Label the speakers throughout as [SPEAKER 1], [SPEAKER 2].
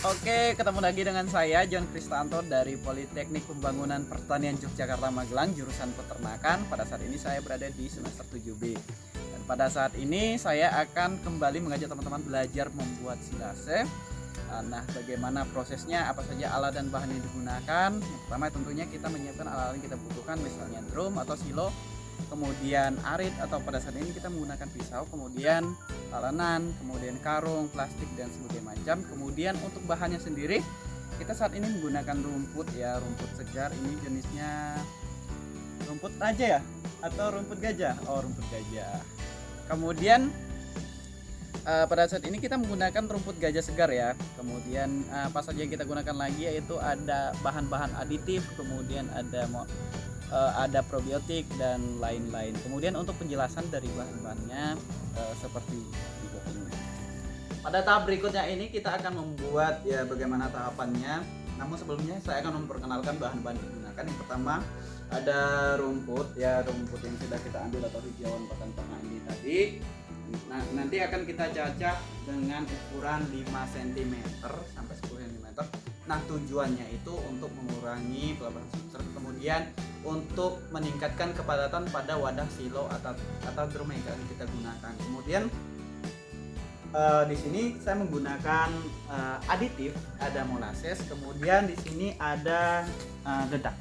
[SPEAKER 1] Oke, ketemu lagi dengan saya John Kristanto dari Politeknik Pembangunan Pertanian Yogyakarta Magelang, jurusan Peternakan. Pada saat ini saya berada di semester 7B. Dan pada saat ini saya akan kembali mengajak teman-teman belajar membuat silase. Nah, bagaimana prosesnya, apa saja alat dan bahan yang digunakan. Yang pertama tentunya kita menyiapkan alat-alat yang kita butuhkan, misalnya drum atau silo, kemudian arit atau pada saat ini kita menggunakan pisau, kemudian talenan, kemudian karung, plastik dan sebagainya macam. Kemudian untuk bahannya sendiri kita saat ini menggunakan rumput ya, rumput segar. Ini jenisnya rumput raja ya atau rumput gajah? Oh, rumput gajah. Kemudian pada saat ini kita menggunakan rumput gajah segar ya. Kemudian apa saja yang kita gunakan lagi yaitu ada bahan-bahan aditif, kemudian ada probiotik dan lain-lain. Kemudian untuk penjelasan dari bahan-bahannya seperti berikut ini. Pada tahap berikutnya ini kita akan membuat ya bagaimana tahapannya. Namun sebelumnya saya akan memperkenalkan bahan-bahan yang digunakan. Yang pertama ada rumput ya, rumput yang sudah kita ambil atau hijauan pakan ternak ini tadi. Nah, nanti akan kita cacah dengan ukuran 5 cm sampai 10 cm. Nah, tujuannya itu untuk mengurangi pelepasan substrat, kemudian untuk meningkatkan kepadatan pada wadah silo atau drum yang akan kita gunakan. Kemudian di sini saya menggunakan aditif, ada molasses, kemudian di sini ada dedak.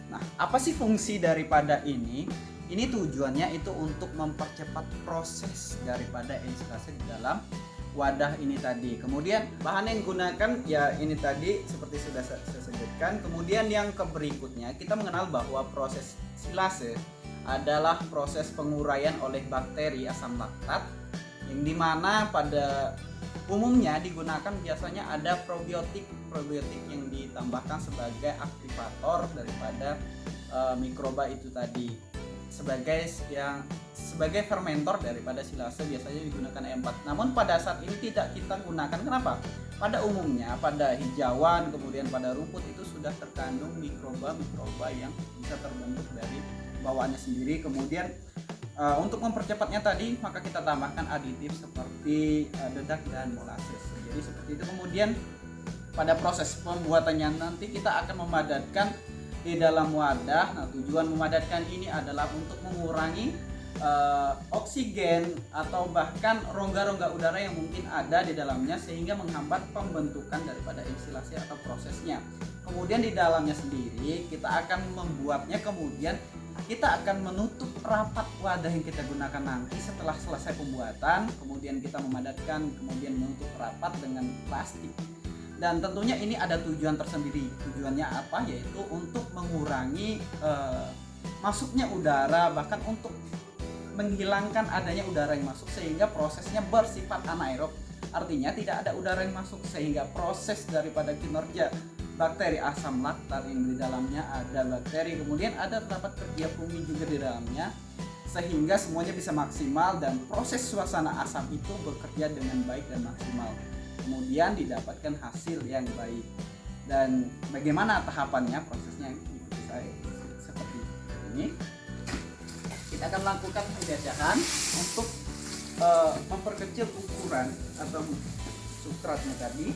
[SPEAKER 1] Nah, apa sih fungsi daripada ini? Ini tujuannya itu untuk mempercepat proses daripada ensilase di dalam wadah ini tadi. Kemudian bahan yang digunakan ya ini tadi seperti sudah saya sebutkan. Kemudian yang berikutnya kita mengenal bahwa proses silase adalah proses penguraian oleh bakteri asam laktat, yang dimana pada umumnya digunakan biasanya ada probiotik yang ditambahkan sebagai aktivator daripada mikroba itu tadi, sebagai fermentor daripada silase. Biasanya digunakan E4. Namun pada saat ini tidak kita gunakan. Kenapa? Pada umumnya pada hijauan kemudian pada rumput itu sudah terkandung mikroba yang bisa terbentuk dari bawaannya sendiri. Kemudian untuk mempercepatnya tadi maka kita tambahkan aditif seperti dedak dan molasses. Jadi seperti itu. Kemudian pada proses pembuatannya nanti kita akan memadatkan di dalam wadah. Nah, tujuan memadatkan ini adalah untuk mengurangi oksigen atau bahkan rongga-rongga udara yang mungkin ada di dalamnya sehingga menghambat pembentukan daripada ensilase atau prosesnya. Kemudian di dalamnya sendiri kita akan membuatnya, kemudian kita akan menutup rapat wadah yang kita gunakan nanti setelah selesai pembuatan. Kemudian kita memadatkan, kemudian menutup rapat dengan plastik. Dan tentunya ini ada tujuan tersendiri. Tujuannya apa? Yaitu untuk mengurangi masuknya udara, bahkan untuk menghilangkan adanya udara yang masuk sehingga prosesnya bersifat anaerob. Artinya tidak ada udara yang masuk sehingga proses daripada kinerja bakteri asam laktat yang di dalamnya ada bakteri, kemudian ada terdapat kerja fungi juga di dalamnya, sehingga semuanya bisa maksimal dan proses suasana asam itu bekerja dengan baik dan maksimal. Kemudian didapatkan hasil yang baik. Dan bagaimana tahapannya, prosesnya ikuti saya seperti ini. Kita akan melakukan penjajahan untuk memperkecil ukuran atau substratnya tadi.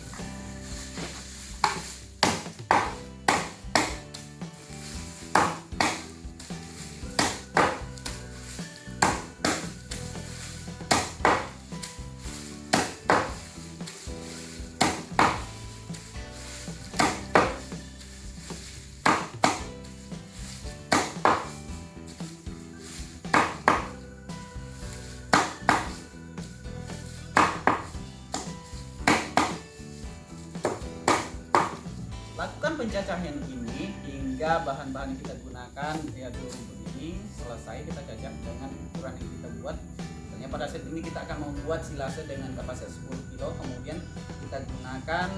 [SPEAKER 1] Lakukan pencacahan ini hingga bahan-bahan yang kita gunakan yaitu rumput ini selesai kita cacah dengan ukuran yang kita buat. Misalnya pada saat ini kita akan membuat silase dengan kapasitas 10 kg, kemudian kita gunakan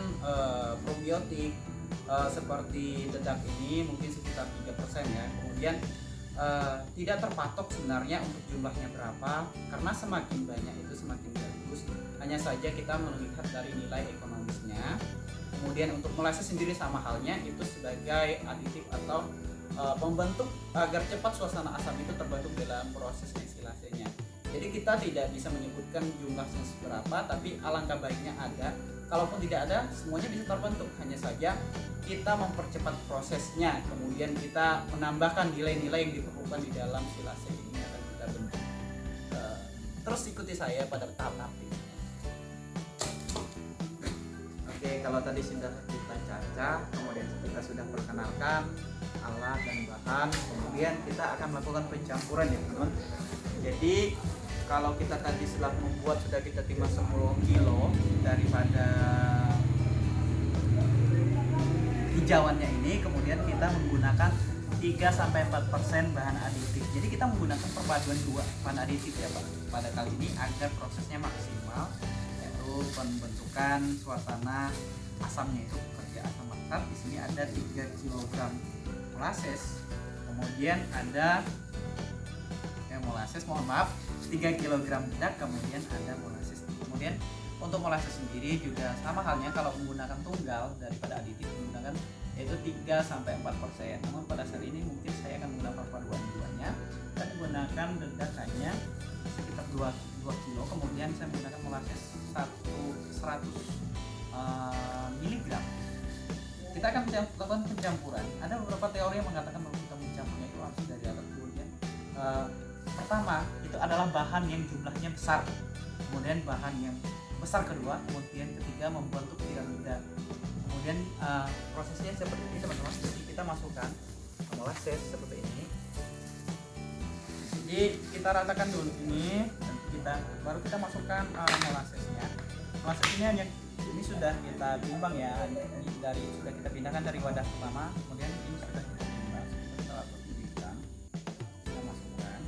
[SPEAKER 1] probiotik seperti dedak ini mungkin sekitar 3% ya. Kemudian tidak terpatok sebenarnya untuk jumlahnya berapa, karena semakin banyak itu semakin bagus. Hanya saja kita melihat dari nilai ekonomisnya. Kemudian untuk molasses sendiri sama halnya, itu sebagai aditif atau pembentuk agar cepat suasana asam itu terbentuk dalam proses ensilasenya. Jadi kita tidak bisa menyebutkan jumlahnya seberapa, tapi alangkah baiknya ada. kalaupun tidak ada, semuanya bisa terbentuk. Hanya saja kita mempercepat prosesnya, kemudian kita menambahkan nilai-nilai yang diperlukan di dalam silase ini akan kita bentuk. Terus ikuti saya pada tahap-tahap ini. Oke, kalau tadi sudah kita cacah, kemudian kita sudah perkenalkan alat dan bahan, kemudian kita akan melakukan pencampuran ya teman-teman. Jadi kalau kita tadi setelah membuat sudah kita timah 10 kilo daripada hijauannya ini, kemudian kita menggunakan 3-4% bahan aditif. Jadi kita menggunakan perpaduan dua bahan aditif ya Pak pada kali ini agar prosesnya maksimal, yaitu pembentukan suasana asamnya itu kerja asam laktat. Di sini ada 3 kg molasses, kemudian ada molasses, mohon maaf, 3 kg bedak, kemudian ada molasses. Kemudian untuk molasses sendiri juga sama halnya kalau menggunakan tunggal daripada aditif menggunakan yaitu 3-4%. Namun pada saat ini mungkin saya akan menggunakan paduan duanya dan menggunakan bedak hanya sekitar 2 kg, kemudian saya menggunakan molasses 100 mg. Kita akan melakukan pencampuran. Ada beberapa teori yang mengatakan bahwa kita mencampurnya itu harus dari atas. Kemudian pertama itu adalah bahan yang jumlahnya besar, kemudian bahan yang besar kedua, kemudian ketiga membentuk piramida. Kemudian prosesnya seperti ini teman-teman. Jadi kita masukkan molasses seperti ini. Jadi kita ratakan dulu ini, dan baru kita masukkan molassesnya. Molasses ini hanya ini sudah kita timbang ya, sudah kita pindahkan dari wadah pertama, kemudian ini sudah kita timbang, kita lakukan, kita masukkan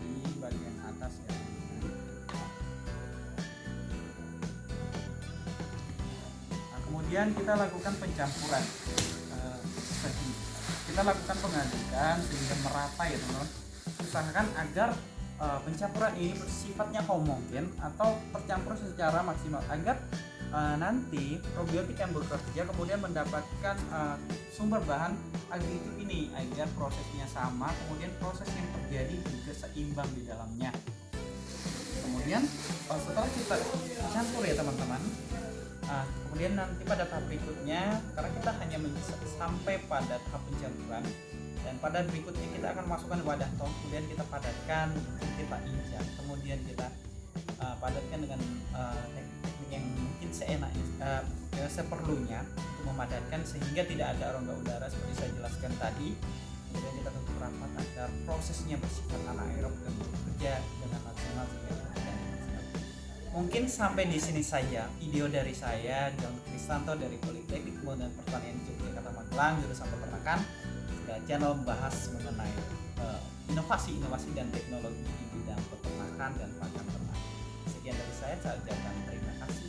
[SPEAKER 1] di bagian atas ya. Nah, kemudian kita lakukan pencampuran, kita lakukan pengadukan sehingga merata ya teman-teman. Usahakan agar pencampuran ini bersifatnya homogen atau tercampur secara maksimal agar nanti probiotik yang bekerja kemudian mendapatkan sumber bahan aditif ini agar prosesnya sama, kemudian proses yang terjadi juga seimbang di dalamnya. Kemudian setelah kita campur ya teman-teman, kemudian nanti pada tahap berikutnya, karena kita hanya sampai pada tahap pencampuran, dan pada berikutnya kita akan masukkan wadah tong, kemudian kita padatkan, kita injak, kemudian kita padatkan dengan teknik yang mungkin seenaknya, seperlunya untuk memadatkan sehingga tidak ada rongga udara seperti saya jelaskan tadi. Kemudian kita tutup rapat agar prosesnya bersifat anaerob dan bekerja dengan maksimal sehingga kita maksimal. Mungkin sampai di sini saja video dari saya, John Kristanto dari Politeknik Pembangunan Pertanian Yogyakarta Magelang, jurusan Peternakan. Channel membahas mengenai inovasi-inovasi dan teknologi di bidang peternakan dan pakan ternak. Sekian dari saya ucapkan terima kasih.